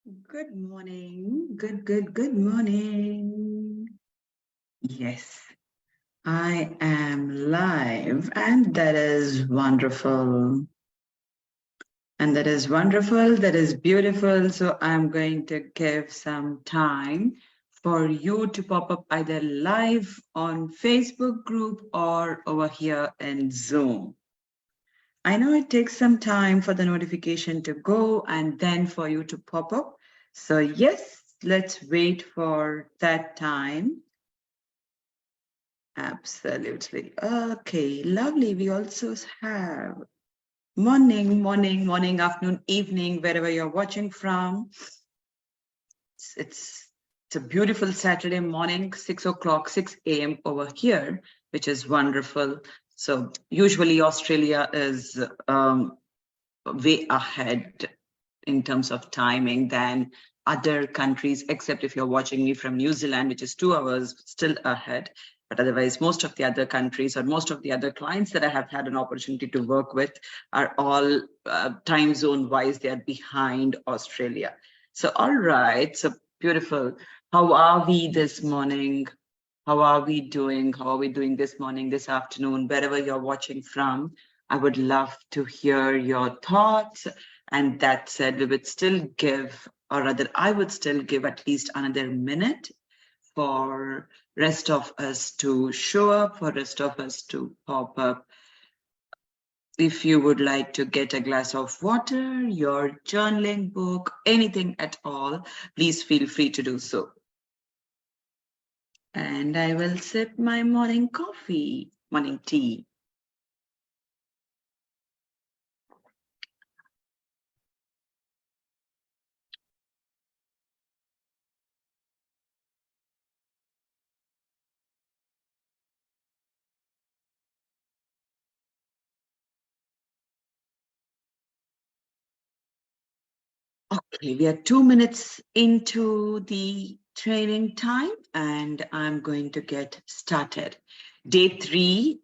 Good morning. Good morning. Yes, I am live, and that is wonderful. And that is wonderful. That is beautiful. So I'm going to give some time for you to pop up either live on Facebook group or over here in Zoom. I know it takes some time for the notification to go and then for you to pop up. So yes, let's wait for that time. Absolutely. Okay, lovely. We also have morning, afternoon, evening, wherever you're watching from. It's a beautiful Saturday morning, 6 o'clock, 6 a.m. over here, which is wonderful. So usually Australia is way ahead in terms of timing than other countries, except if you're watching me from New Zealand, which is 2 hours still ahead. But otherwise, most of the other countries or most of the other clients that I have had an opportunity to work with are all time zone wise, they are behind Australia. So, all right. So beautiful. How are we this morning? How are we doing? How are we doing this morning, this afternoon, wherever you're watching from? I would love to hear your thoughts. And that said, we would still give, or rather, I would still give at least another minute for rest of us to show up, for rest of us to pop up. If you would like to get a glass of water, your journaling book, anything at all, please feel free to do so. And I will sip my morning coffee, morning tea. Okay, we are 2 minutes into the training time and I'm going to get started. Day three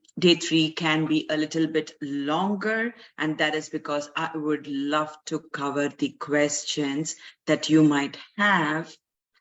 can be a little bit longer, and that is because I would love to cover the questions that you might have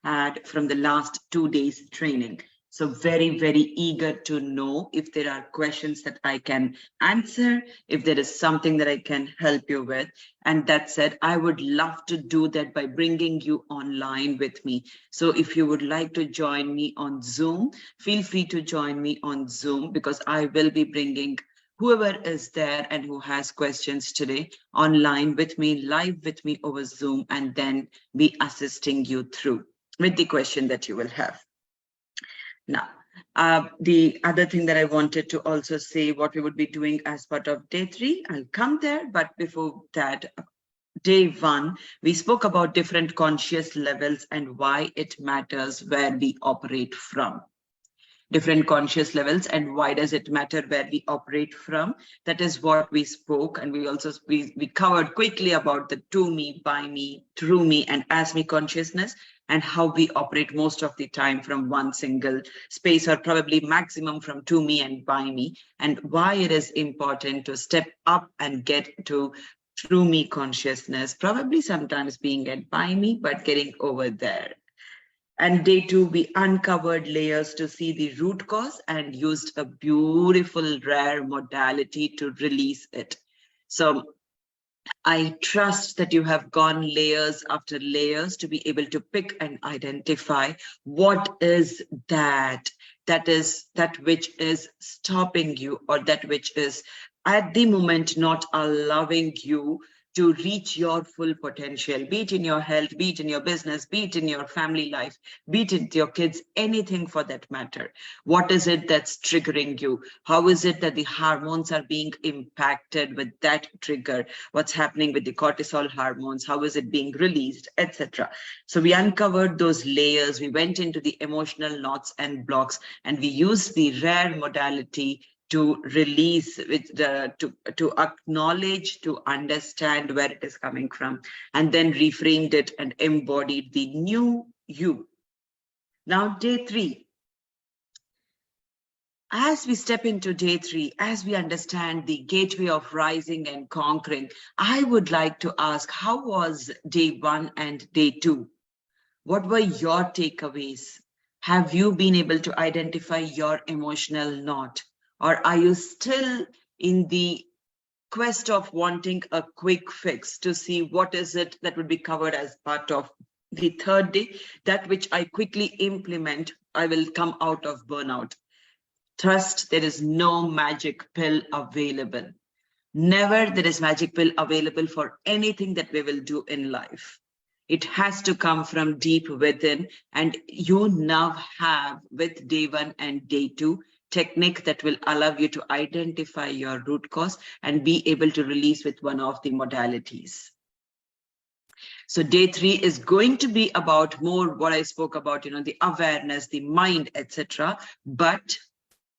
had from the last 2 days training. So very eager to know if there are questions that I can answer, if there is something that I can help you with. And that said, I would love to do that by bringing you online with me. So if you would like to join me on Zoom, feel free to join me on Zoom, because I will be bringing whoever is there and who has questions today online with me, live with me over Zoom, and then be assisting you through with the question that you will have. Now, the other thing that I wanted to also say, what we would be doing as part of day three, I'll come there. But before that, day one, we spoke about different conscious levels and why it matters where we operate from. Different conscious levels and why does it matter where we operate from. That is what we spoke, and we covered quickly about the to me, by me, through me, and as me consciousness, and how we operate most of the time from one single space, or probably maximum from to me and by me, and why it is important to step up and get to through me consciousness, probably sometimes being at by me, but getting over there. And day two, we uncovered layers to see the root cause and used a beautiful, rare modality to release it. So I trust that you have gone layers after layers to be able to pick and identify what is that which is stopping you, or that which is at the moment not allowing you to reach your full potential, be it in your health, be it in your business, be it in your family life, be it in your kids, anything for that matter. What is it that's triggering you? How is it that the hormones are being impacted with that trigger? What's happening with the cortisol hormones? How is it being released, etc.? So we uncovered those layers. We went into the emotional knots and blocks, and we used the rare modality to release, to acknowledge, to understand where it is coming from, and then reframed it and embodied the new you. Now, day three. As we step into day 3, as we understand the gateway of rising and conquering, I would like to ask, how was day 1 and day 2? What were your takeaways? Have you been able to identify your emotional knot? Or are you still in the quest of wanting a quick fix to see what is it that would be covered as part of the 3rd day, that which I quickly implement, I will come out of burnout? Trust, there is no magic pill available. Never there is magic pill available for anything that we will do in life. It has to come from deep within, and you now have, with day 1 and day 2, technique that will allow you to identify your root cause and be able to release with one of the modalities. So day 3 is going to be about more what I spoke about, the awareness, the mind, etc. But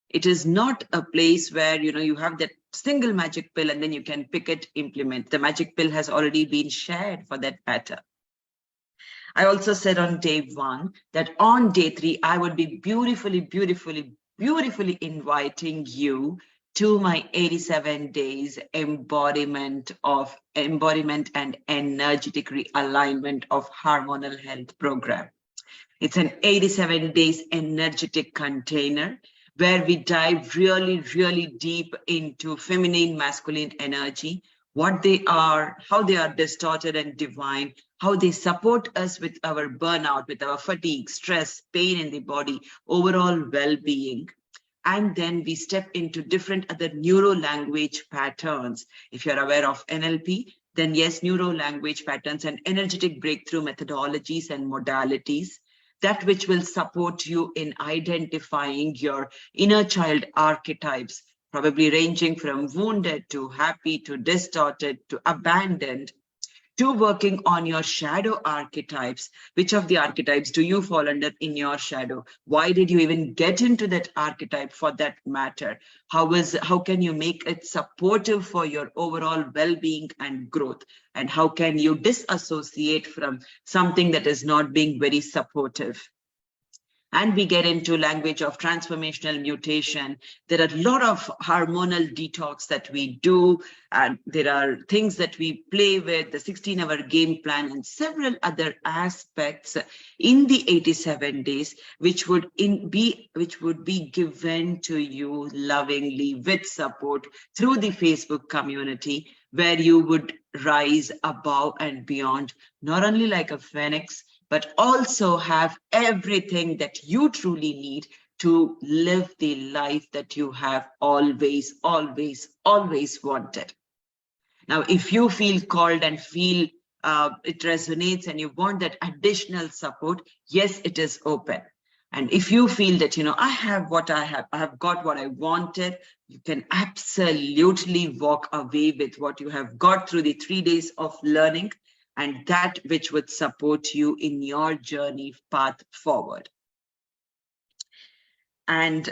it is not a place where, you have that single magic pill and then you can pick it, implement. The magic pill has already been shared for that matter. I also said on day 1 that on day 3, I would be beautifully inviting you to my 87 days embodiment and energetic realignment of hormonal health program. It's an 87 days energetic container where we dive really deep into feminine, masculine energy, what they are, how they are distorted and divine, how they support us with our burnout, with our fatigue, stress, pain in the body, overall well-being. And then we step into different other neuro-language patterns. If you're aware of NLP, then yes, neuro-language patterns and energetic breakthrough methodologies and modalities, that which will support you in identifying your inner child archetypes, probably ranging from wounded to happy to distorted to abandoned, to working on your shadow archetypes. Which of the archetypes do you fall under in your shadow? Why did you even get into that archetype for that matter? How can you make it supportive for your overall well-being and growth? And how can you disassociate from something that is not being very supportive? And we get into language of transformational mutation. There are a lot of hormonal detox that we do, and there are things that we play with, the 16-hour game plan, and several other aspects in the 87 days, which would be given to you lovingly with support through the Facebook community, where you would rise above and beyond, not only like a phoenix, but also have everything that you truly need to live the life that you have always wanted. Now, if you feel called and feel it resonates and you want that additional support, yes, it is open. And if you feel that, I have got what I wanted, you can absolutely walk away with what you have got through the 3 days of learning, and that which would support you in your journey path forward. And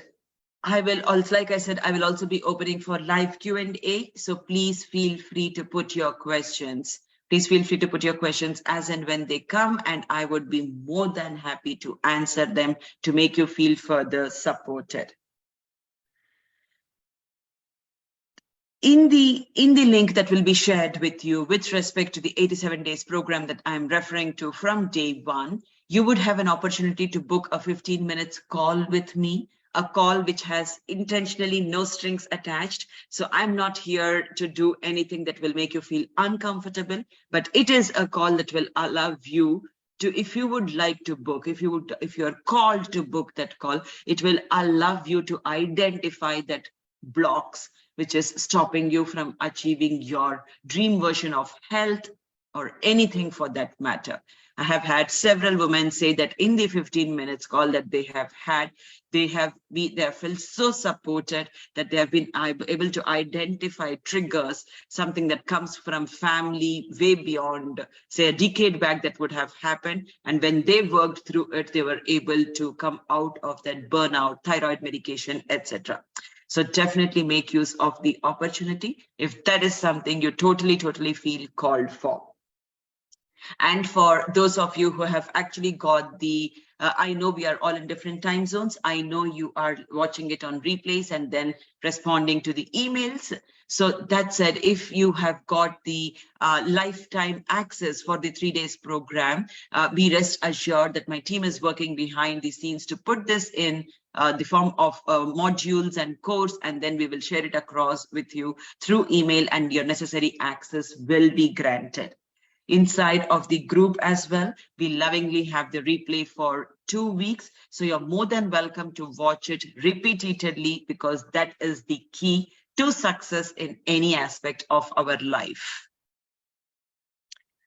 I will also, like I said, I will also be opening for live Q&A. So please feel free to put your questions. Please feel free to put your questions as and when they come, and I would be more than happy to answer them to make you feel further supported. In the link that will be shared with you with respect to the 87 days program that I'm referring to from day 1, you would have an opportunity to book a 15 minutes call with me, a call which has intentionally no strings attached. So I'm not here to do anything that will make you feel uncomfortable, but it is a call that will allow you to, if you would like to book, if you're called to book that call, it will allow you to identify that blocks which is stopping you from achieving your dream version of health or anything for that matter. I have had several women say that in the 15 minutes call that they have had, they have felt so supported that they have been able to identify triggers, something that comes from family way beyond, say, a decade back that would have happened. And when they worked through it, they were able to come out of that burnout, thyroid medication, etc. So definitely make use of the opportunity if that is something you totally feel called for. And for those of you who have actually got the I know we are all in different time zones. I know you are watching it on replays and then responding to the emails. So that said, if you have got the lifetime access for the 3 days program, be rest assured that my team is working behind the scenes to put this in the form of modules and course, and then we will share it across with you through email, and your necessary access will be granted. Inside of the group as well, we lovingly have the replay for 2 weeks. So you're more than welcome to watch it repeatedly, because that is the key to success in any aspect of our life.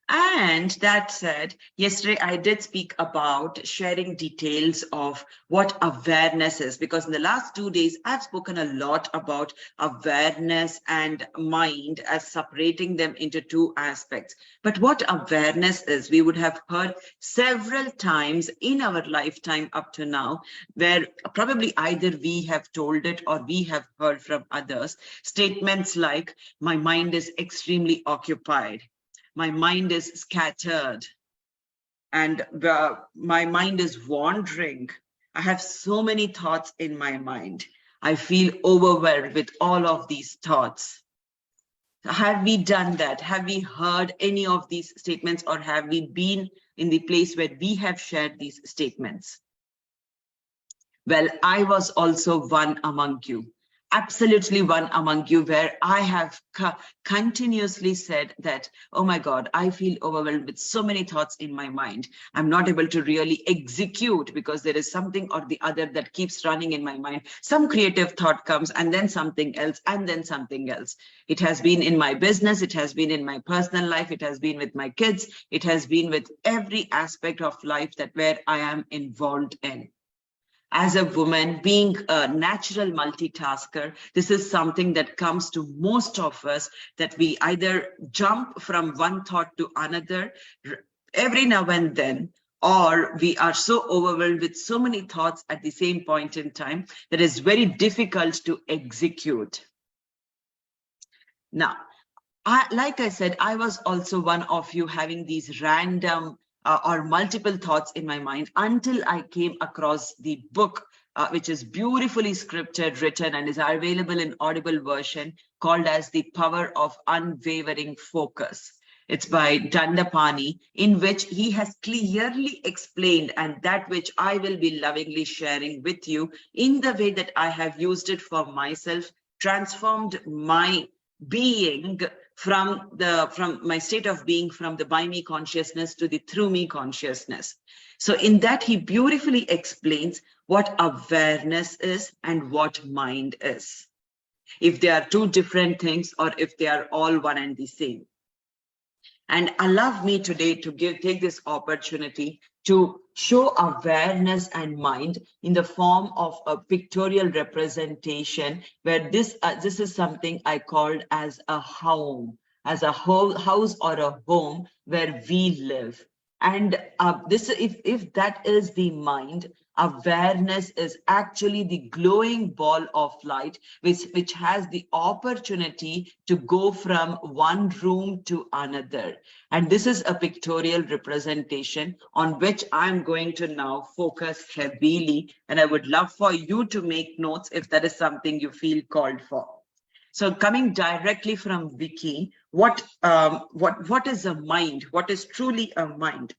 And that said, yesterday I did speak about sharing details of what awareness is, because in the last 2 days, I've spoken a lot about awareness and mind as separating them into 2 aspects. But what awareness is, we would have heard several times in our lifetime up to now, where probably either we have told it or we have heard from others, statements like, my mind is extremely occupied. My mind is scattered, and my mind is wandering. I have so many thoughts in my mind. I feel overwhelmed with all of these thoughts. Have we done that? Have we heard any of these statements, or have we been in the place where we have shared these statements? Well, I was also one among you. Absolutely one among you, where I have continuously said that, oh my God, I feel overwhelmed with so many thoughts in my mind. I'm not able to really execute because there is something or the other that keeps running in my mind. Some creative thought comes, and then something else, and then something else. It has been in my business, it has been in my personal life, it has been with my kids, it has been with every aspect of life that where I am involved in. As a woman, being a natural multitasker, this is something that comes to most of us, that we either jump from one thought to another every now and then, or we are so overwhelmed with so many thoughts at the same point in time that it's very difficult to execute. Now, like I said, I was also one of you having these random or multiple thoughts in my mind until I came across the book, which is beautifully scripted, written, and is available in Audible version, called as The Power of Unwavering Focus. It's by Dandapani, in which he has clearly explained, and that which I will be lovingly sharing with you in the way that I have used it for myself, transformed my being from my state of being, from the by me consciousness to the through me consciousness. So in that, he beautifully explains what awareness is and what mind is, if they are 2 different things or if they are all one and the same. And allow me today to take this opportunity to show awareness and mind in the form of a pictorial representation, where this is something I called as a home, as a whole house or a home where we live. And if that is the mind, awareness is actually the glowing ball of light, which has the opportunity to go from one room to another. And this is a pictorial representation on which I'm going to now focus heavily. And I would love for you to make notes if that is something you feel called for. So coming directly from Wiki, what is a mind? What is truly a mind?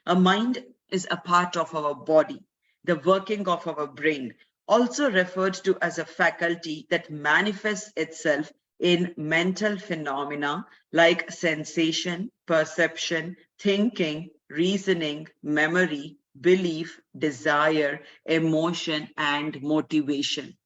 A mind is a part of our body, the working of our brain, also referred to as a faculty that manifests itself in mental phenomena like sensation, perception, thinking, reasoning, memory, belief, desire, emotion, and motivation.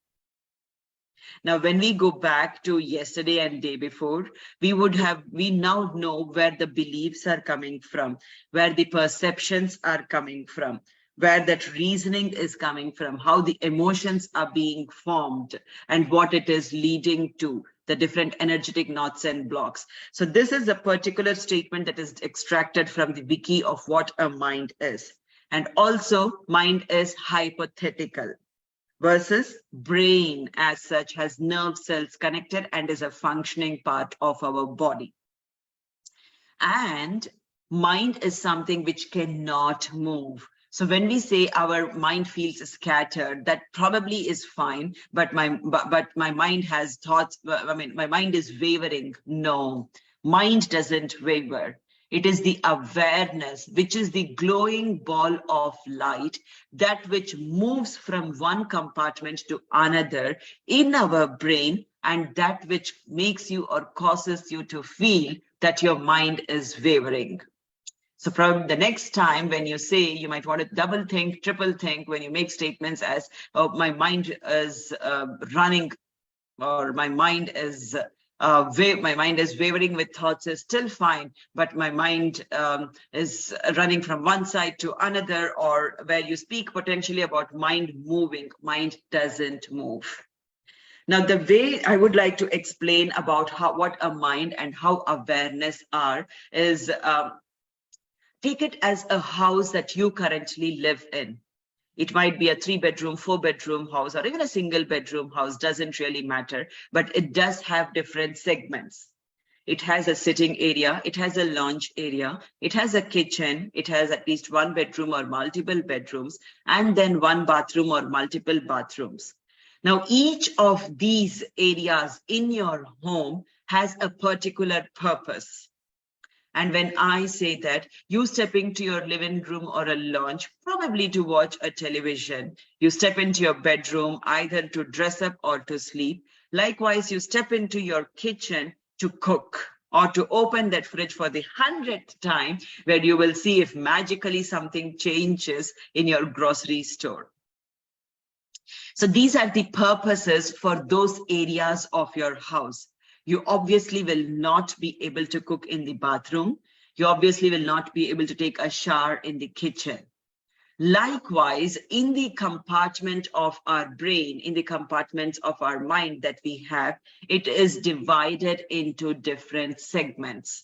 Now, when we go back to yesterday and day before, we now know where the beliefs are coming from, where the perceptions are coming from, where that reasoning is coming from, how the emotions are being formed, and what it is leading to, the different energetic knots and blocks. So this is a particular statement that is extracted from the wiki of what a mind is. And also, mind is hypothetical, versus brain as such has nerve cells connected and is a functioning part of our body. And mind is something which cannot move. So when we say our mind feels scattered, that probably is fine, but my mind has thoughts. I mean, my mind is wavering. No, mind doesn't waver. It is the awareness, which is the glowing ball of light, that which moves from one compartment to another in our brain, and that which makes you or causes you to feel that your mind is wavering. So probably the next time when you say, you might want to double think, triple think when you make statements as, oh, my mind is running, or my mind is wavering with thoughts, is still fine, but my mind is running from one side to another, or where you speak potentially about mind moving, mind doesn't move. Now, the way I would like to explain about what a mind and how awareness are is, take it as a house that you currently live in. It might be a 3-bedroom, 4-bedroom house, or even a single bedroom house, doesn't really matter, but it does have different segments. It has a sitting area, it has a lounge area, it has a kitchen, it has at least 1 bedroom or multiple bedrooms, and then 1 bathroom or multiple bathrooms. Now, each of these areas in your home has a particular purpose. And when I say that, you step into your living room or a lounge, probably to watch a television. You step into your bedroom, either to dress up or to sleep. Likewise, you step into your kitchen to cook, or to open that fridge for the 100th time, where you will see if magically something changes in your grocery store. So these are the purposes for those areas of your house. You obviously will not be able to cook in the bathroom. You obviously will not be able to take a shower in the kitchen. Likewise, in the compartment of our brain, in the compartments of our mind that we have, it is divided into different segments.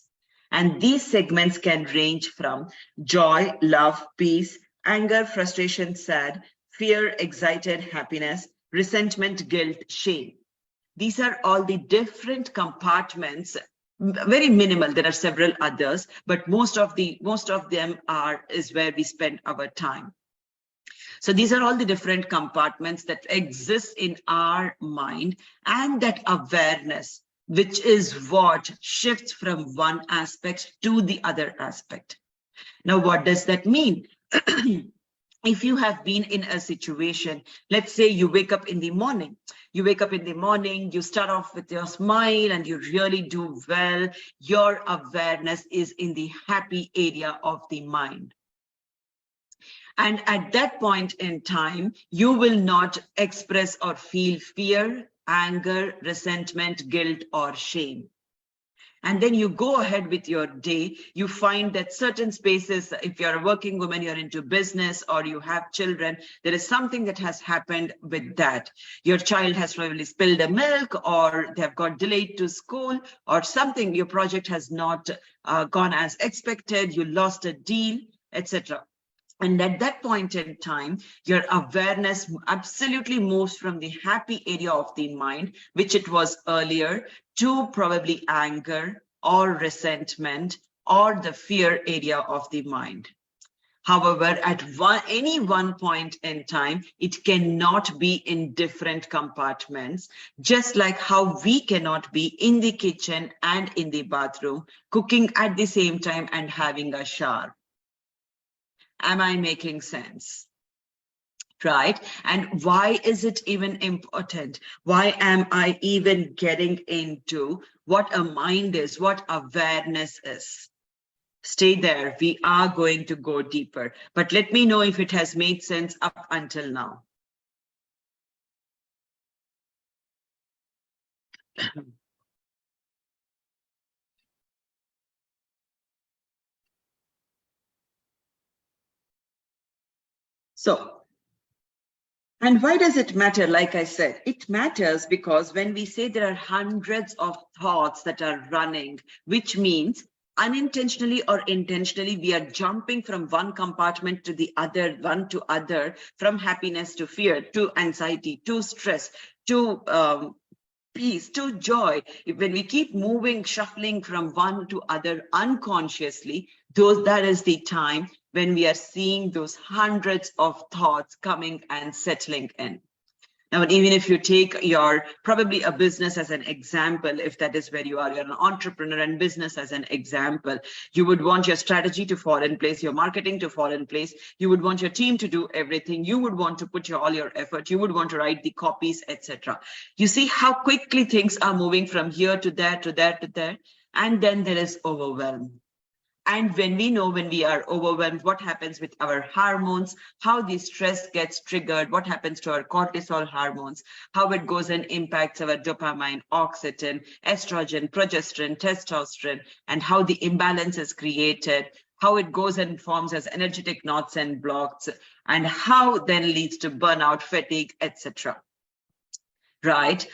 And these segments can range from joy, love, peace, anger, frustration, sad, fear, excited, happiness, resentment, guilt, shame. These are all the different compartments, very minimal. There are several others, but most of them is where we spend our time. So these are all the different compartments that exist in our mind, and that awareness, which is what shifts from one aspect to the other aspect. Now, what does that mean? If you have been in a situation, let's say you wake up in the morning, you start off with your smile and you really do well, your awareness is in the happy area of the mind. And at that point in time, you will not express or feel fear, anger, resentment, guilt, or shame. And then you go ahead with your day, you find that certain spaces, if you're a working woman, you're into business, or you have children, there is something that has happened with that. Your child has probably spilled the milk, or they have got delayed to school, or something, your project has not gone as expected, you lost a deal, etc. And at that point in time, your awareness absolutely moves from the happy area of the mind, which it was earlier, to probably anger or resentment or the fear area of the mind. However, at any one point in time, it cannot be in different compartments, just like how we cannot be in the kitchen and in the bathroom, cooking at the same time and having a shower. Am I making sense? Right? And why is it even important? Why am I even getting into what a mind is, what awareness is? Stay there. We are going to go deeper. But let me know if it has made sense up until now. So, and why does it matter? Like I said, it matters because when we say there are hundreds of thoughts that are running, which means unintentionally or intentionally, we are jumping from one compartment to the other, one to other, from happiness to fear, to anxiety, to stress, to peace, to joy. When we keep moving, shuffling from one to other unconsciously, that is the time when we are seeing those hundreds of thoughts coming and settling in. Now, even if you take your probably a business as an example, if that is where you are, you're an entrepreneur and business as an example, you would want your strategy to fall in place, your marketing to fall in place. You would want your team to do everything. You would want to put all your effort. You would want to write the copies, etc. You see how quickly things are moving from here to there, to there, to there. And then there is overwhelm. And when we are overwhelmed, what happens with our hormones, how the stress gets triggered, what happens to our cortisol hormones, how it goes and impacts our dopamine, oxytocin, estrogen, progesterone, testosterone, and how the imbalance is created, how it goes and forms as energetic knots and blocks, and how then leads to burnout, fatigue, etc. Right?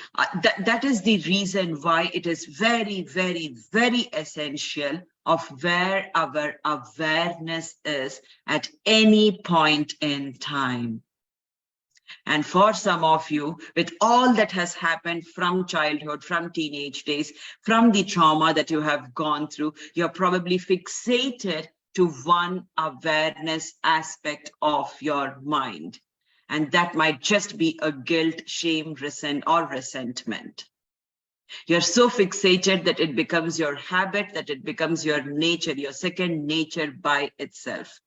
That is the reason why it is very, very, very essential of where our awareness is at any point in time. And for some of you, with all that has happened from childhood, from teenage days, from the trauma that you have gone through, you're probably fixated to one awareness aspect of your mind. And that might just be a guilt, shame, resentment. You're so fixated that it becomes your habit, that it becomes your nature, your second nature by itself.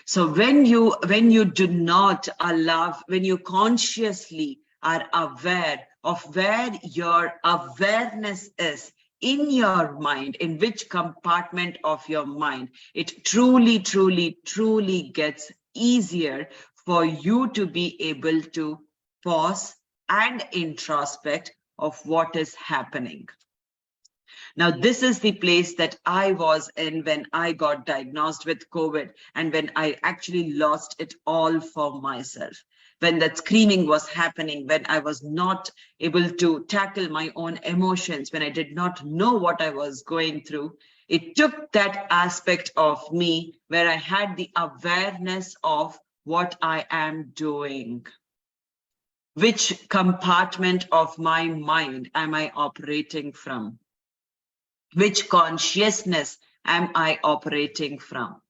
So when you do not allow, when you consciously are aware of where your awareness is in your mind, in which compartment of your mind, it truly, truly, truly gets easier for you to be able to pause and introspect of what is happening. Now, this is the place that I was in when I got diagnosed with COVID and when I actually lost it all for myself. When that screaming was happening, when I was not able to tackle my own emotions, when I did not know what I was going through, it took that aspect of me where I had the awareness of what I am doing. Which compartment of my mind am I operating from? Which consciousness am I operating from?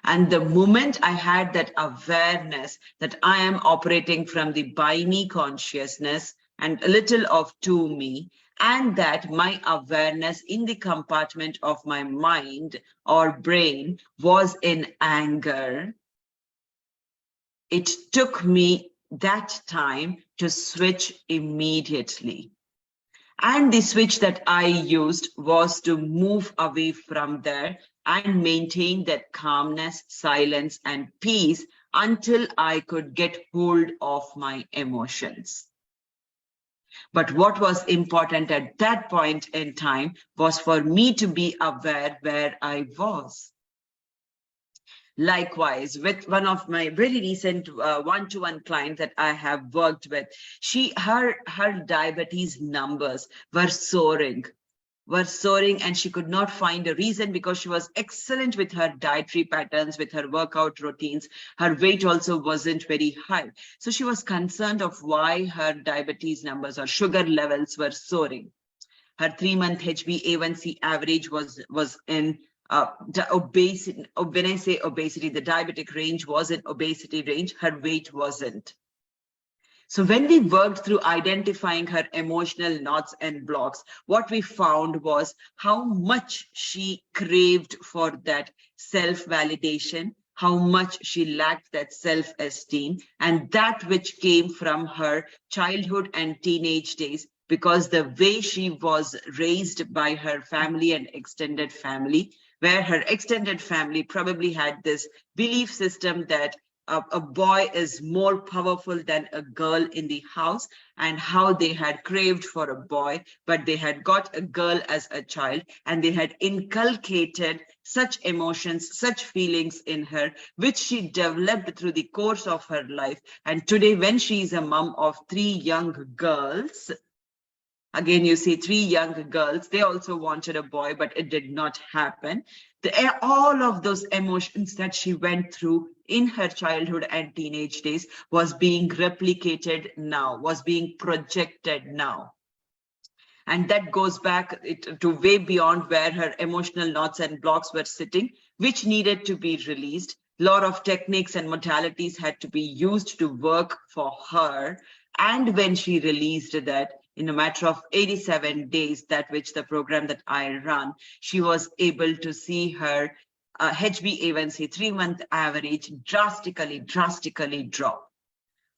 And the moment I had that awareness that I am operating from the by me consciousness and a little of to me, and that my awareness in the compartment of my mind or brain was in anger, it took me that time to switch immediately. And the switch that I used was to move away from there and maintain that calmness, silence, and peace until I could get hold of my emotions. But what was important at that point in time was for me to be aware where I was. Likewise, with one of my very recent one-to-one clients that I have worked with, her diabetes numbers were soaring, and she could not find a reason because she was excellent with her dietary patterns, with her workout routines. Her weight also wasn't very high. So she was concerned of why her diabetes numbers or sugar levels were soaring. Her 3-month HbA1c average was in the obesity. When I say obesity, the diabetic range was in obesity range, her weight wasn't. So when we worked through identifying her emotional knots and blocks, what we found was how much she craved for that self-validation, how much she lacked that self-esteem, and that which came from her childhood and teenage days, because the way she was raised by her family and extended family, where her extended family probably had this belief system that a boy is more powerful than a girl in the house, and how they had craved for a boy, but they had got a girl as a child, and they had inculcated such emotions, such feelings in her, which she developed through the course of her life. And today, when she is a mom of 3 young girls, again, you see 3 young girls, they also wanted a boy, but it did not happen. All of those emotions that she went through in her childhood and teenage days was being replicated now, was being projected now. And that goes back to way beyond where her emotional knots and blocks were sitting, which needed to be released. A lot of techniques and modalities had to be used to work for her. And when she released that, in a matter of 87 days, that which the program that I run, she was able to see her HbA1c 3-month average drastically drop,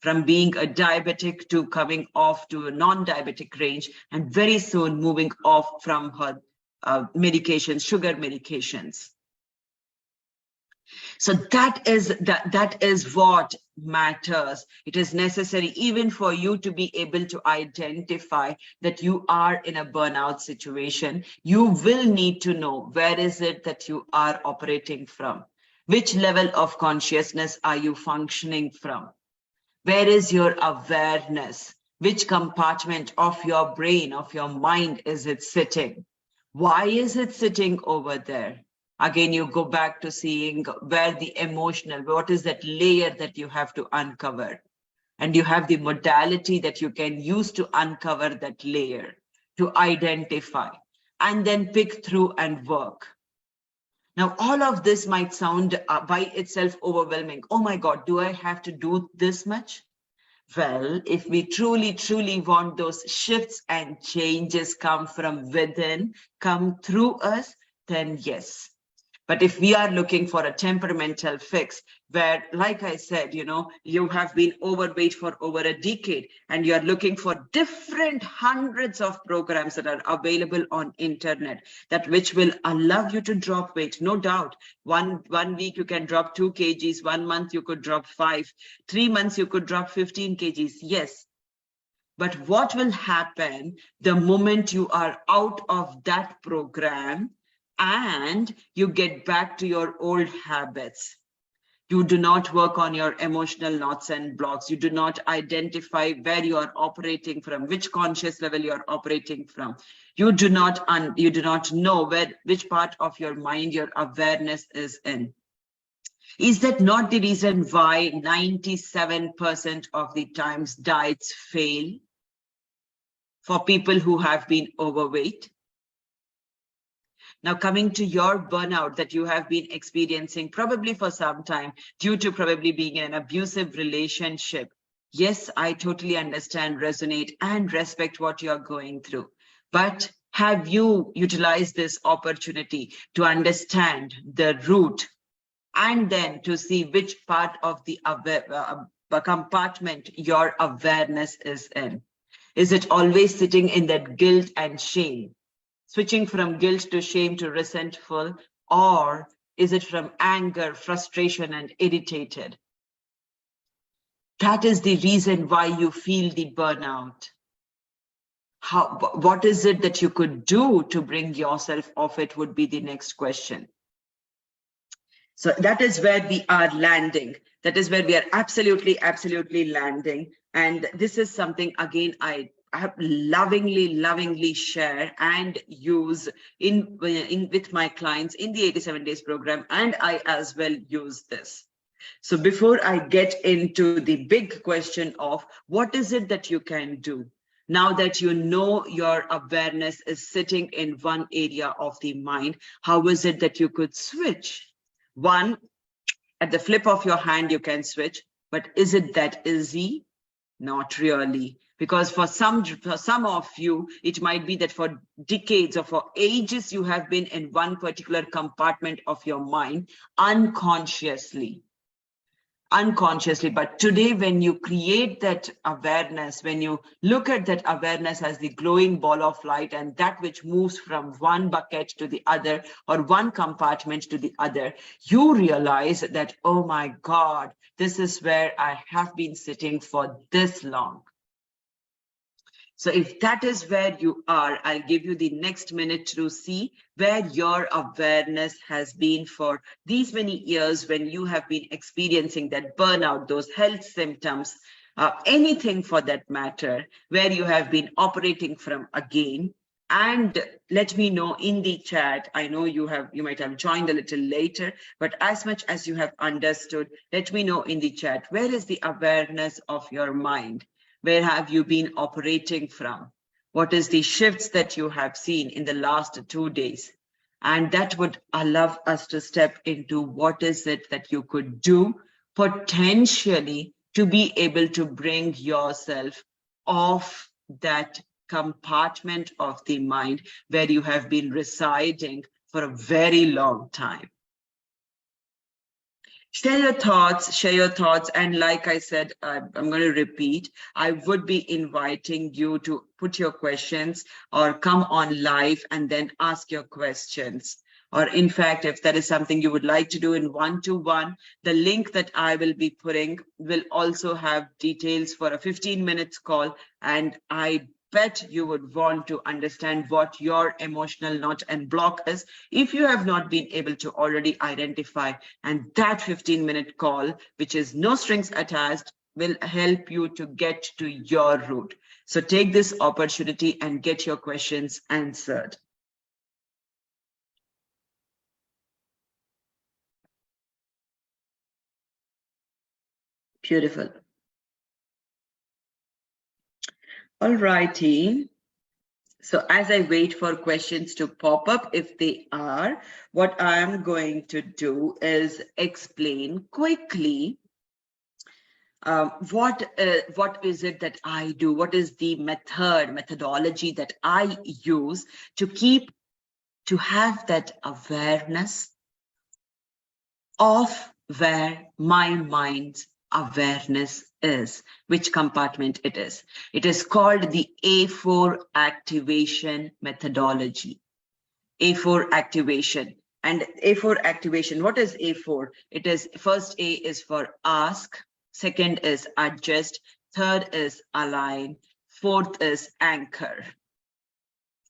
from being a diabetic to coming off to a non-diabetic range, and very soon moving off from her medications, sugar medications. So that is what matters. It is necessary even for you to be able to identify that you are in a burnout situation. You will need to know where is it that you are operating from? Which level of consciousness are you functioning from? Where is your awareness? Which compartment of your brain, of your mind is it sitting? Why is it sitting over there? Again, you go back to seeing where the emotional, what is that layer that you have to uncover? And you have the modality that you can use to uncover that layer, to identify, and then pick through and work. Now, all of this might sound by itself overwhelming. Oh my God, do I have to do this much? Well, if we truly want those shifts and changes come from within, come through us, then yes. But if we are looking for a temperamental fix where, like I said, you have been overweight for over a decade and you're looking for different hundreds of programs that are available on internet, that which will allow you to drop weight, no doubt. One week you can drop 2 kgs, 1 month you could drop 5, 3 months you could drop 15 kgs, yes. But what will happen the moment you are out of that program and you get back to your old habits? You do not work on your emotional knots and blocks. You do not identify where you are operating from, which conscious level you are operating from. You do not know which part of your mind your awareness is in. Is that not the reason why 97% of the times diets fail for people who have been overweight? Now, coming to your burnout that you have been experiencing probably for some time due to probably being in an abusive relationship. Yes, I totally understand, resonate, and respect what you're going through. But have you utilized this opportunity to understand the root and then to see which part of the compartment your awareness is in? Is it always sitting in that guilt and shame? Switching from guilt to shame to resentful, or is it from anger, frustration, and irritated? That is the reason why you feel the burnout. What is it that you could do to bring yourself off it would be the next question. So that is where we are landing. That is where we are absolutely landing. And this is something, again, I have lovingly share and use in with my clients in the 87 days program, and I as well use this. So before I get into the big question of what is it that you can do now that you know your awareness is sitting in one area of the mind, how is it that you could switch? One, at the flip of your hand you can switch, but is it that easy? Not really. Because for some of you, it might be that for decades or for ages, you have been in one particular compartment of your mind unconsciously. But today, when you create that awareness, when you look at that awareness as the glowing ball of light and that which moves from one bucket to the other or one compartment to the other, you realize that, oh my God, this is where I have been sitting for this long. So if that is where you are, I'll give you the next minute to see where your awareness has been for these many years when you have been experiencing that burnout, those health symptoms, anything for that matter, where you have been operating from again. And let me know in the chat. I know you might have joined a little later, but as much as you have understood, let me know in the chat, where is the awareness of your mind? Where have you been operating from? What is the shifts that you have seen in the last 2 days? And that would allow us to step into what is it that you could do potentially to be able to bring yourself off that compartment of the mind where you have been residing for a very long time. Share your thoughts. And like I said, I'm going to repeat, I would be inviting you to put your questions or come on live and then ask your questions. Or in fact, if that is something you would like to do in one-to-one, the link that I will be putting will also have details for a 15 minutes call. And I bet you would want to understand what your emotional knot and block is if you have not been able to already identify. And that 15-minute call, which is no strings attached, will help you to get to your root. So take this opportunity and get your questions answered. Beautiful. All righty. So as I wait for questions to pop up, if they are, what I'm going to do is explain quickly what is it that I do? What is the methodology that I use to have that awareness of where my mind's awareness is, which compartment it is. It is called the A4 activation methodology. A4 activation. And A4 activation, what is A4? It is, first A is for ask, second is adjust, third is align, fourth is anchor.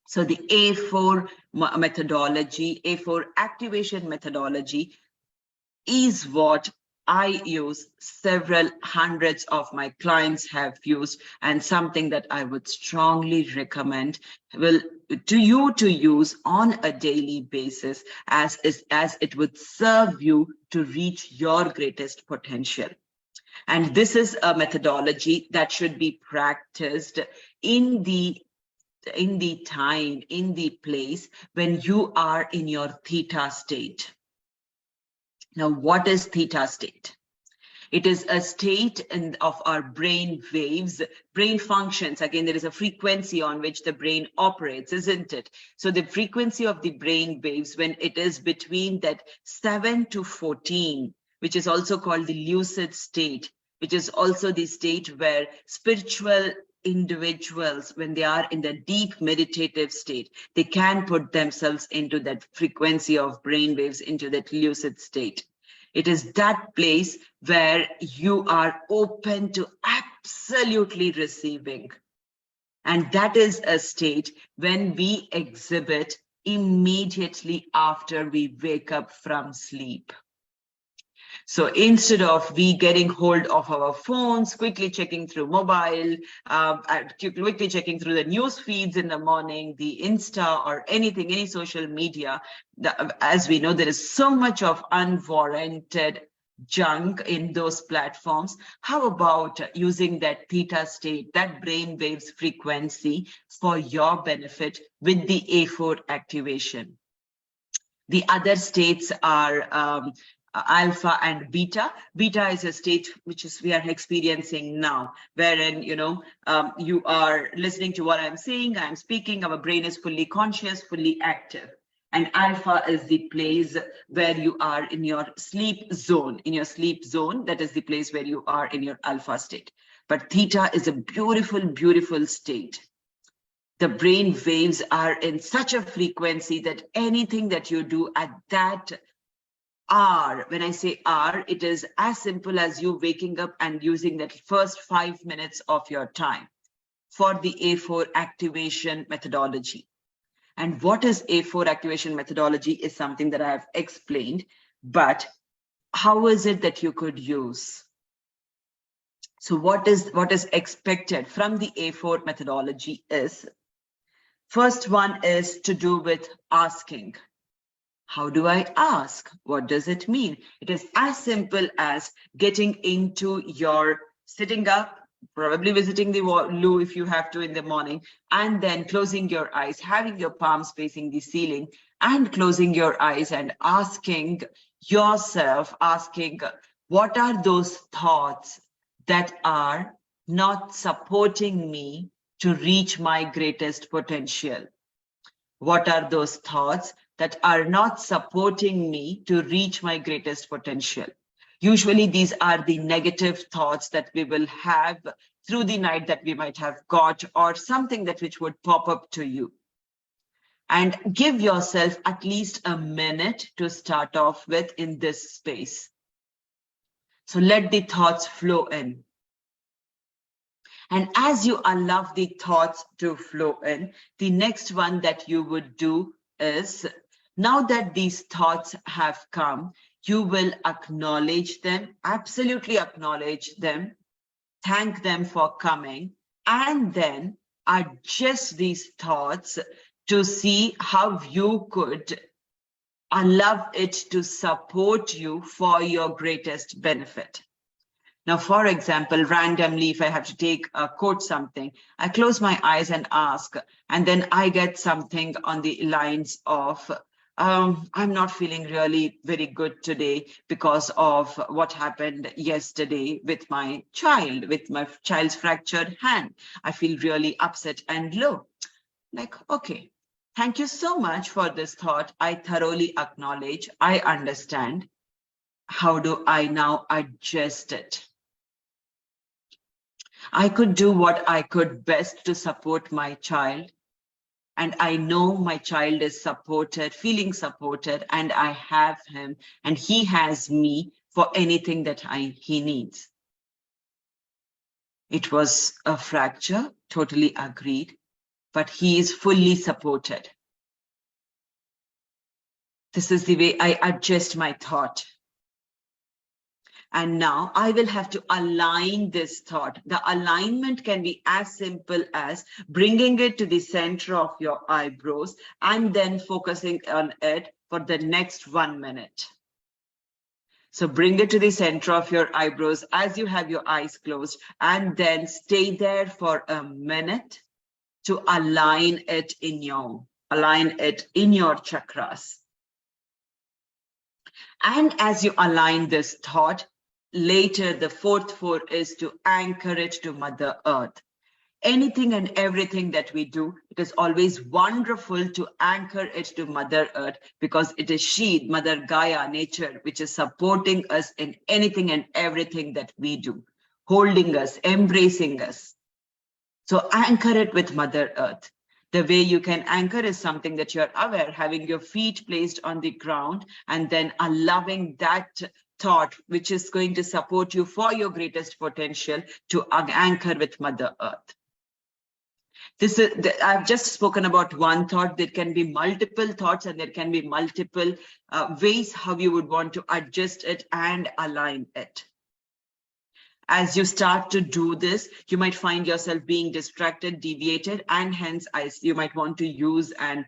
So the A4 methodology, A4 activation methodology is what I use, several hundreds of my clients have used, and something that I would strongly recommend to you to use on a daily basis as it would serve you to reach your greatest potential. And this is a methodology that should be practiced in the time, in the place when you are in your theta state. Now, what is theta state? It is a state of our brain waves, brain functions. Again, there is a frequency on which the brain operates, isn't it? So the frequency of the brain waves, when it is between that 7 to 14, which is also called the lucid state, which is also the state where spiritual individuals, when they are in the deep meditative state, they can put themselves into that frequency of brain waves, into that lucid state. It is that place where you are open to absolutely receiving. And that is a state when we exhibit immediately after we wake up from sleep. So instead of we getting hold of our phones, quickly checking through mobile, quickly checking through the news feeds in the morning, the Insta or anything, any social media, as we know, there is so much of unwarranted junk in those platforms. How about using that theta state, that brain waves frequency for your benefit with the A4 activation? The other states are alpha and beta. Beta is a state which we are experiencing now, wherein you are listening to what I'm saying, I'm speaking, our brain is fully conscious, fully active. And alpha is the place where you are in your sleep zone. In your sleep zone, that is the place where you are in your alpha state. But theta is a beautiful, beautiful state. The brain waves are in such a frequency that anything that you do at that hour, when I say hour, it is as simple as you waking up and using that first 5 minutes of your time for the A4 activation methodology. And what is A4 activation methodology is something that I have explained, but how is it that you could use? So what is expected from the A4 methodology is, first one is to do with asking. How do I ask? What does it mean? It is as simple as getting into your sitting up, probably visiting the loo if you have to in the morning, and then closing your eyes, having your palms facing the ceiling, and closing your eyes and asking yourself, what are those thoughts that are not supporting me to reach my greatest potential? What are those thoughts that are not supporting me to reach my greatest potential? Usually these are the negative thoughts that we will have through the night that we might have got, or something that which would pop up to you. And give yourself at least a minute to start off with in this space. So let the thoughts flow in. And as you allow the thoughts to flow in, the next one that you would do is, now that these thoughts have come, you will acknowledge them, absolutely acknowledge them, thank them for coming, and then adjust these thoughts to see how you could allow it to support you for your greatest benefit. Now, for example, randomly, if I have to quote something, I close my eyes and ask, and then I get something on the lines of, I'm not feeling really very good today because of what happened yesterday with my child's fractured hand. I feel really upset and low. Like, okay, thank you so much for this thought. I thoroughly acknowledge, I understand. How do I now adjust it? I could do what I could best to support my child. And I know my child is supported, feeling supported, and I have him, and he has me for anything that he needs. It was a fracture, totally agreed, but he is fully supported. This is the way I adjust my thought. And now I will have to align this thought. The alignment can be as simple as bringing it to the center of your eyebrows and then focusing on it for the next 1 minute. So bring it to the center of your eyebrows as you have your eyes closed, and then stay there for a minute to align it in your chakras. And as you align this thought, later, the fourth is to anchor it to Mother Earth. Anything and everything that we do, it is always wonderful to anchor it to Mother Earth, because it is she, Mother Gaia, nature, which is supporting us in anything and everything that we do, holding us, embracing us. So anchor it with Mother Earth. The way you can anchor is something that you're aware, having your feet placed on the ground and then allowing that thought, which is going to support you for your greatest potential, to anchor with Mother Earth. I've just spoken about one thought. There can be multiple thoughts, and there can be multiple ways how you would want to adjust it and align it. As you start to do this, you might find yourself being distracted, deviated, and hence you might want to use an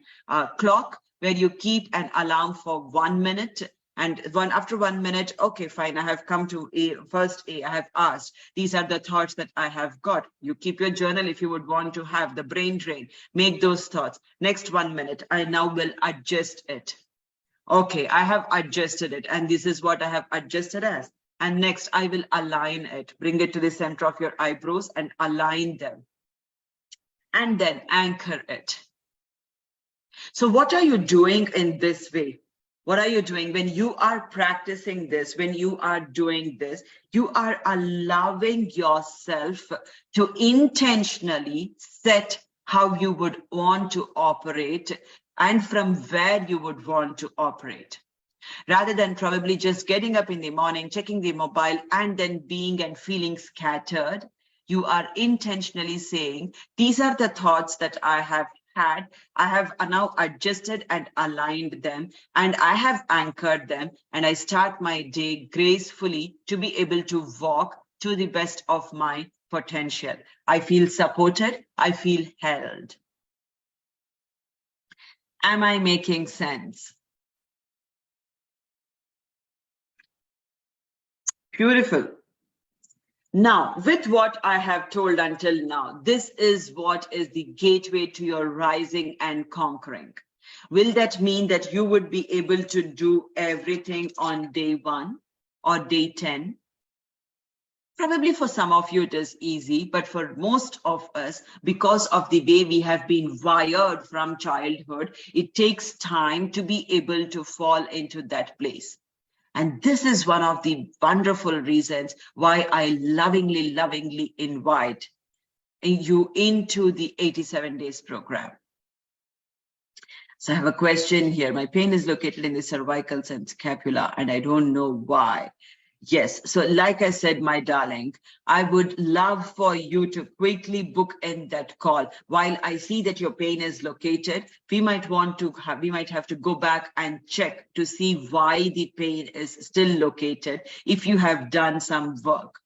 clock where you keep an alarm for 1 minute. And after 1 minute, okay, fine, I have come to I have asked. These are the thoughts that I have got. You keep your journal if you would want to have the brain drain. Make those thoughts. Next 1 minute, I now will adjust it. Okay, I have adjusted it, and this is what I have adjusted as. And next, I will align it. Bring it to the center of your eyebrows and align them. And then anchor it. So what are you doing in this way? What are you doing when you are practicing this? When you are doing this, you are allowing yourself to intentionally set how you would want to operate and from where you would want to operate. Rather than probably just getting up in the morning, checking the mobile, and then being and feeling scattered, you are intentionally saying, these are the thoughts that I have had. I have now adjusted and aligned them, and I have anchored them, and I start my day gracefully to be able to walk to the best of my potential. I feel supported. I feel held. Am I making sense? Beautiful. Now, with what I have told until now, this is what is the gateway to your rising and conquering. Will that mean that you would be able to do everything on day 1 or day 10? Probably for some of you it is easy, but for most of us, because of the way we have been wired from childhood, it takes time to be able to fall into that place. And this is one of the wonderful reasons why I lovingly invite you into the 87 days program. So I have a question here. My pain is located in the cervicals and scapula, and I don't know why. Yes, so like I said, my darling, I would love for you to quickly book in that call. While I see that your pain is located, we might have to go back and check to see why the pain is still located. If you have done some work,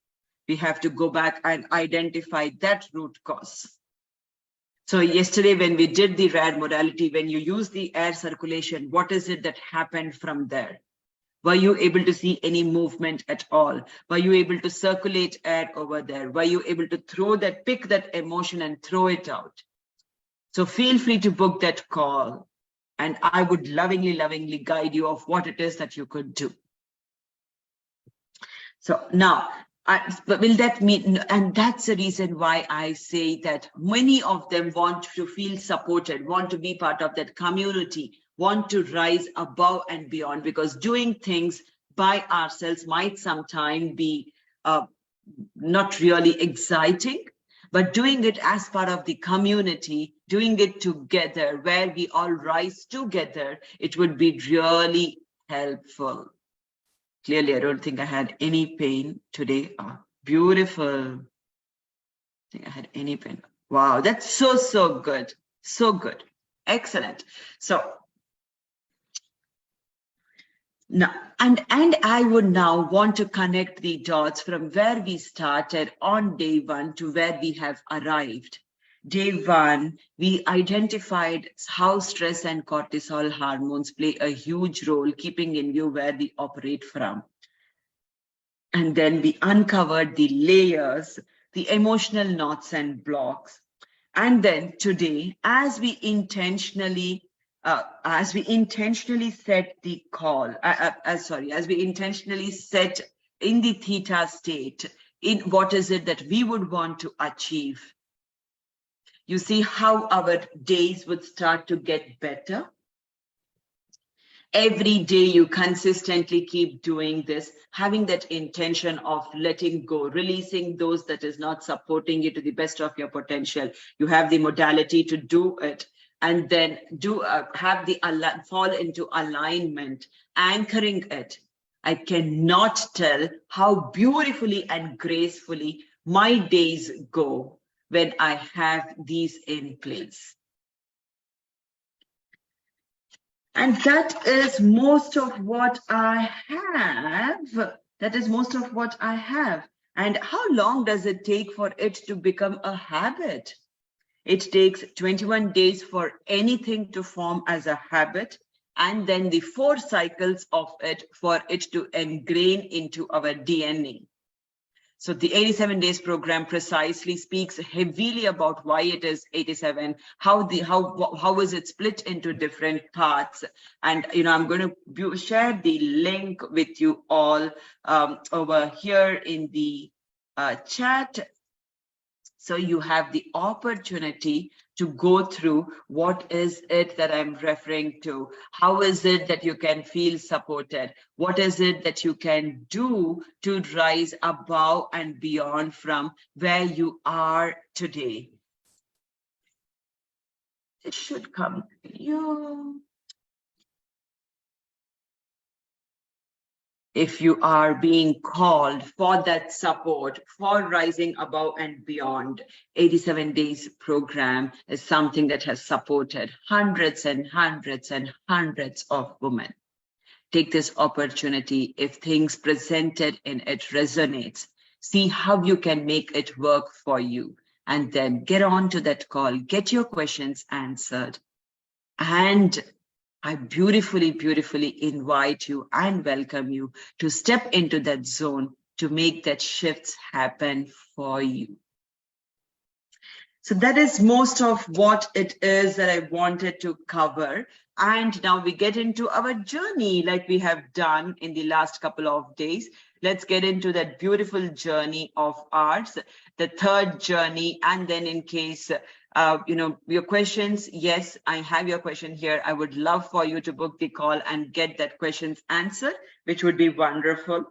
we have to go back and identify that root cause. So yesterday when we did the RAD modality, when you use the air circulation, what is it that happened from there? Were you able to see any movement at all? Were you able to circulate air over there? Were you able to pick that emotion and throw it out? So feel free to book that call, and I would lovingly guide you of what it is that you could do. So now, will that mean, and that's the reason why I say that many of them want to feel supported, want to be part of that community, want to rise above and beyond, because doing things by ourselves might sometimes be not really exciting, but doing it as part of the community, doing it together, where we all rise together, it would be really helpful. Clearly, I don't think I had any pain today. Oh, beautiful. I think I had any pain. Wow, that's so good. So good. Excellent. So now, and I would now want to connect the dots from where we started on day 1 to where we have arrived. Day 1, we identified how stress and cortisol hormones play a huge role, keeping in view where we operate from. And then we uncovered the layers, the emotional knots and blocks. And then today, as we intentionally set the call, as we intentionally set in the theta state, in what is it that we would want to achieve. You see how our days would start to get better. Every day you consistently keep doing this, having that intention of letting go, releasing those that is not supporting you to the best of your potential. You have the modality to do it, and then fall into alignment, anchoring it. I cannot tell how beautifully and gracefully my days go when I have these in place. And that is most of what I have. That is most of what I have. And how long does it take for it to become a habit? It takes 21 days for anything to form as a habit, and then the 4 cycles of it for it to ingrain into our DNA. So the 87 days program precisely speaks heavily about why it is 87, how is it split into different parts. And I'm going to share the link with you all over here in the chat. So you have the opportunity to go through what is it that I'm referring to. How is it that you can feel supported? What is it that you can do to rise above and beyond from where you are today? It should come to you. If you are being called for that support, for rising above and beyond, 87 days program is something that has supported hundreds and hundreds and hundreds of women. Take this opportunity. If things presented in it resonates, see how you can make it work for you, and then get on to that call, get your questions answered. And I beautifully invite you and welcome you to step into that zone to make that shifts happen for you. So that is most of what it is that I wanted to cover. And now we get into our journey like we have done in the last couple of days. Let's get into that beautiful journey of ours, the third journey. And then in case, your questions, yes, I have your question here. I would love for you to book the call and get that questions answered, which would be wonderful.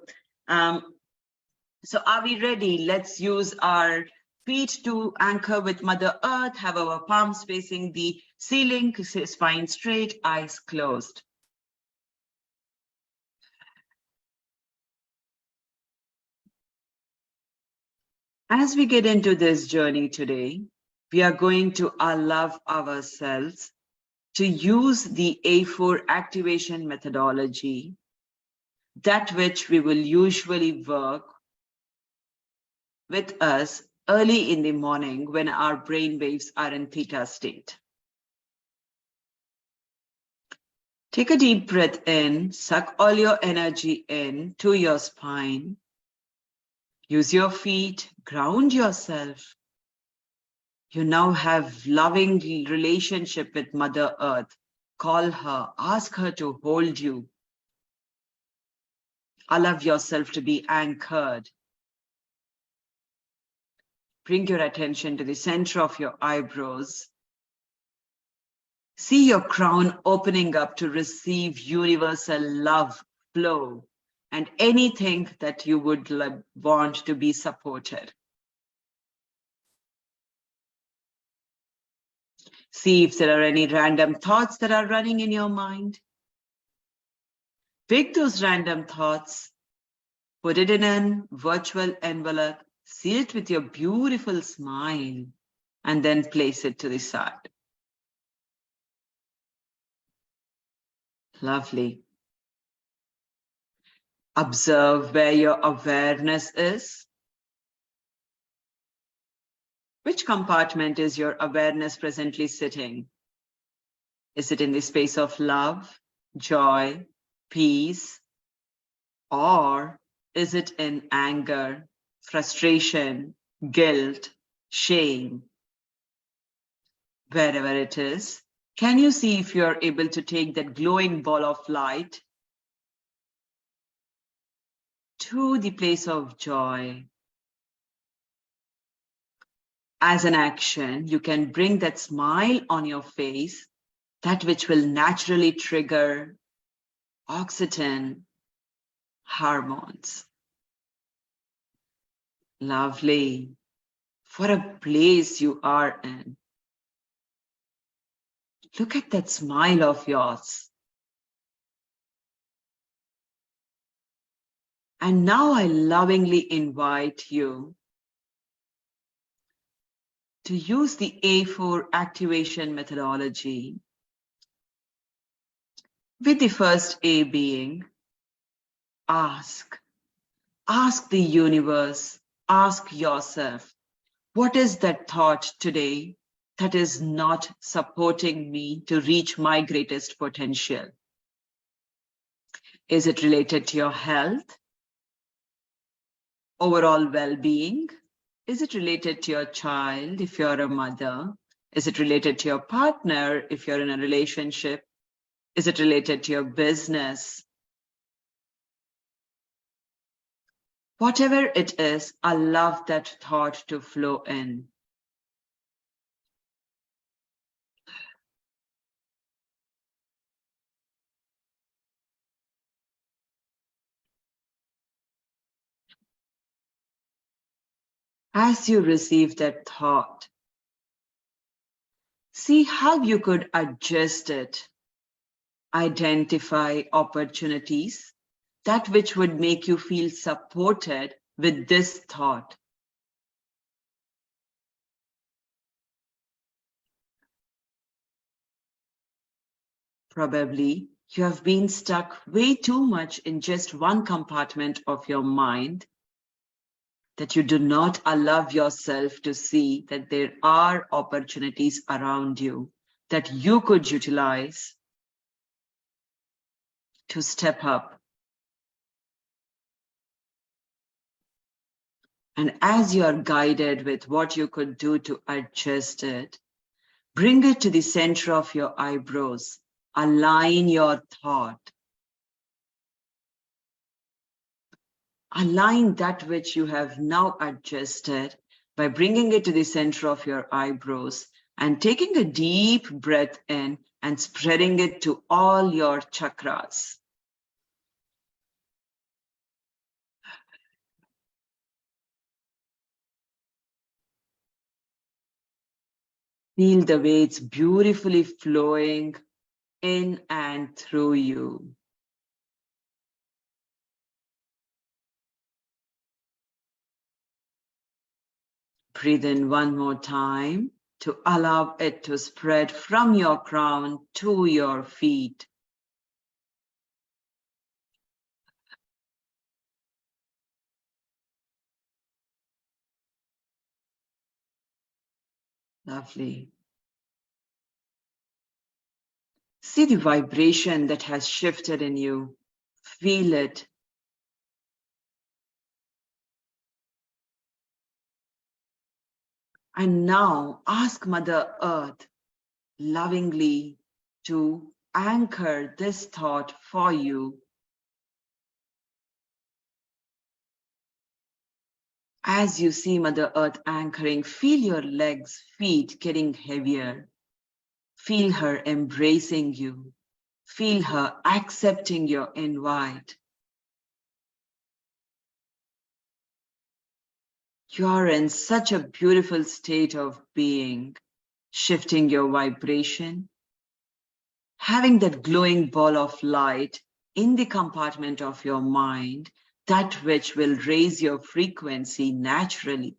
So are we ready? Let's use our feet to anchor with Mother Earth, have our palms facing the ceiling, spine straight, eyes closed. As we get into this journey today, we are going to allow ourselves to use the A4 activation methodology, that which we will usually work with us early in the morning when our brain waves are in theta state. Take a deep breath in, suck all your energy in to your spine. Use your feet, ground yourself. You now have loving relationship with Mother Earth. Call her, ask her to hold you. Allow yourself to be anchored. Bring your attention to the center of your eyebrows. See your crown opening up to receive universal love flow and anything that you would want to be supported. See if there are any random thoughts that are running in your mind. Pick those random thoughts, put it in a virtual envelope, seal it with your beautiful smile, and then place it to the side. Lovely. Observe where your awareness is. Which compartment is your awareness presently sitting? Is it in the space of love, joy, peace? Or is it in anger, frustration, guilt, shame? Wherever it is, can you see if you're able to take that glowing ball of light to the place of joy? As an action, you can bring that smile on your face, that which will naturally trigger oxytocin hormones. Lovely. What a place you are in. Look at that smile of yours. And now I lovingly invite you to use the A4 activation methodology, with the first A being ask. Ask the universe, ask yourself, what is that thought today that is not supporting me to reach my greatest potential? Is it related to your health, overall well-being? Is it related to your child if you're a mother? Is it related to your partner if you're in a relationship? Is it related to your business? Whatever it is, allow that thought to flow in. As you receive that thought, see how you could adjust it. Identify opportunities, that which would make you feel supported with this thought. Probably you have been stuck way too much in just one compartment of your mind, that you do not allow yourself to see that there are opportunities around you that you could utilize to step up, And as you are guided with what you could do to adjust it, bring it to the center of your eyebrows. Align your thought. Align that which you have now adjusted by bringing it to the center of your eyebrows and taking a deep breath in and spreading it to all your chakras. Feel the way it's beautifully flowing in and through you. Breathe in one more time to allow it to spread from your crown to your feet. Lovely. See the vibration that has shifted in you. Feel it. And now ask Mother Earth lovingly to anchor this thought for you. As you see Mother Earth anchoring, feel your legs, feet getting heavier. Feel her embracing you. Feel her accepting your invite. You are in such a beautiful state of being, shifting your vibration, having that glowing ball of light in the compartment of your mind, that which will raise your frequency naturally.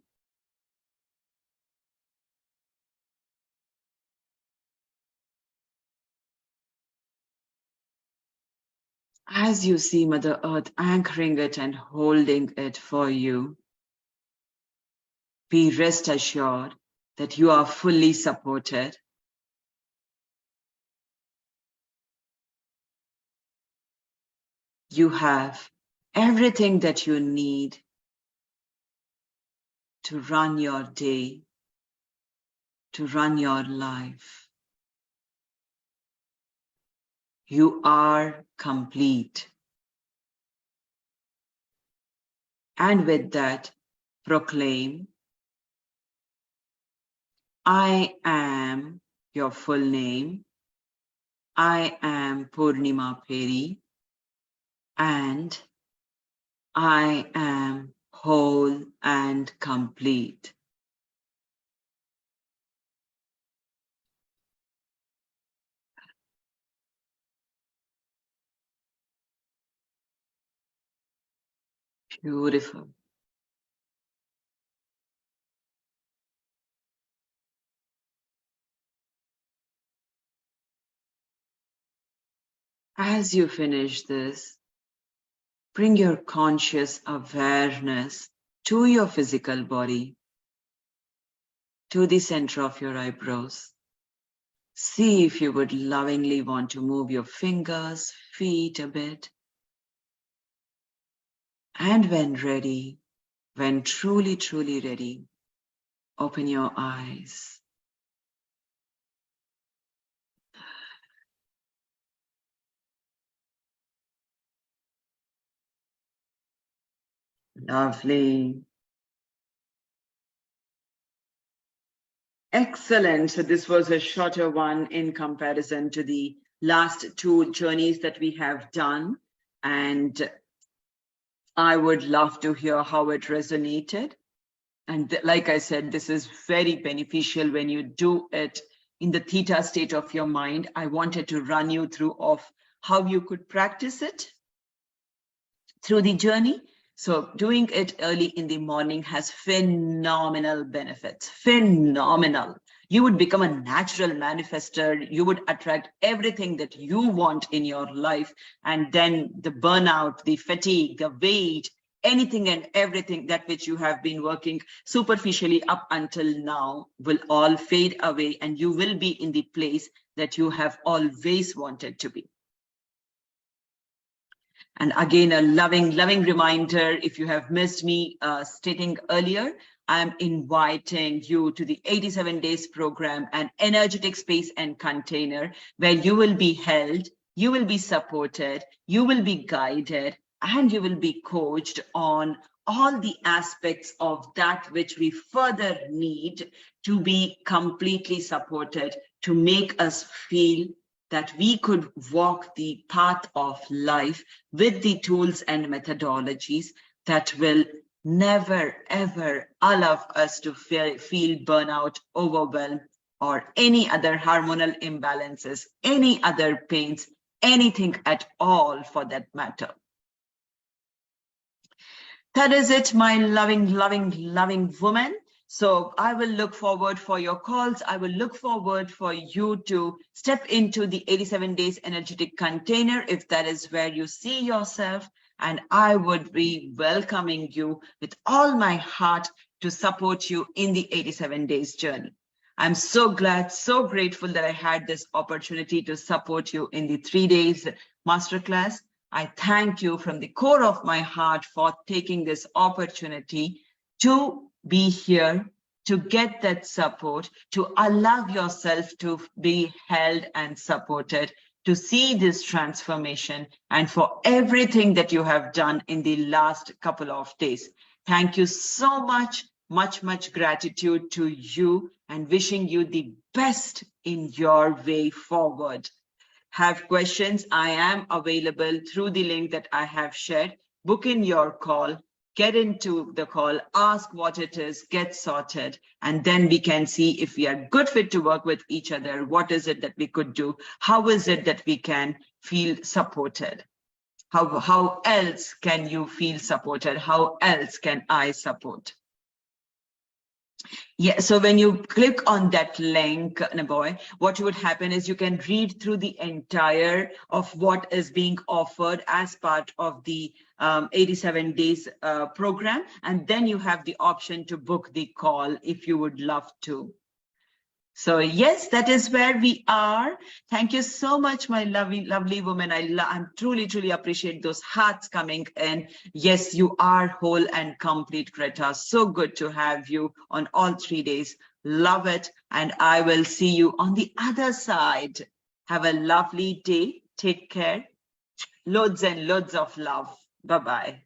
As you see Mother Earth anchoring it and holding it for you, be rest assured that you are fully supported. You have everything that you need to run your day, to run your life. You are complete. And with that, proclaim, I am your full name. I am Purnima Peri, and I am whole and complete. Beautiful. As you finish this, bring your conscious awareness to your physical body, to the center of your eyebrows. See if you would lovingly want to move your fingers, feet a bit. And when ready, when truly, truly ready, open your eyes. Lovely. Excellent. So this was a shorter one in comparison to the last two journeys that we have done. And I would love to hear how it resonated. And like I said, this is very beneficial when you do it in the theta state of your mind. I wanted to run you through of how you could practice it through the journey. So doing it early in the morning has phenomenal benefits, phenomenal. You would become a natural manifester. You would attract everything that you want in your life. And then the burnout, the fatigue, the weight, anything and everything that which you have been working superficially up until now will all fade away, and you will be in the place that you have always wanted to be. And again, a loving reminder, if you have missed me stating earlier, I'm inviting you to the 87 days program, an energetic space and container where you will be held, you will be supported, you will be guided, and you will be coached on all the aspects of that which we further need to be completely supported, to make us feel that we could walk the path of life with the tools and methodologies that will never, ever allow us to feel burnout, overwhelm, or any other hormonal imbalances, any other pains, anything at all for that matter. That is it, my loving woman. So I will look forward for your calls. I will look forward for you to step into the 87 days energetic container if that is where you see yourself. And I would be welcoming you with all my heart to support you in the 87 days journey. I'm so glad, so grateful that I had this opportunity to support you in the 3 days masterclass. I thank you from the core of my heart for taking this opportunity to be here, to get that support, to allow yourself to be held and supported, to see this transformation, and for everything that you have done in the last couple of days. Thank you so much, much gratitude to you, and wishing you the best in your way forward. Have questions, I am available through the link that I have shared. Book in your call, get into the call, ask what it is, get sorted, and then we can see if we are good fit to work with each other. What is it that we could do? How is it that we can feel supported? How else can you feel supported? How else can I support? Yeah, so when you click on that link, Naboy, what would happen is you can read through the entire of what is being offered as part of the 87 days program. And then you have the option to book the call if you would love to. So yes, that is where we are. Thank you so much, my lovely woman. I'm truly appreciate those hearts coming in. Yes, you are whole and complete, Greta. So good to have you on all 3 days. Love it. And I will see you on the other side. Have a lovely day. Take care. Loads and loads of love. Bye-bye.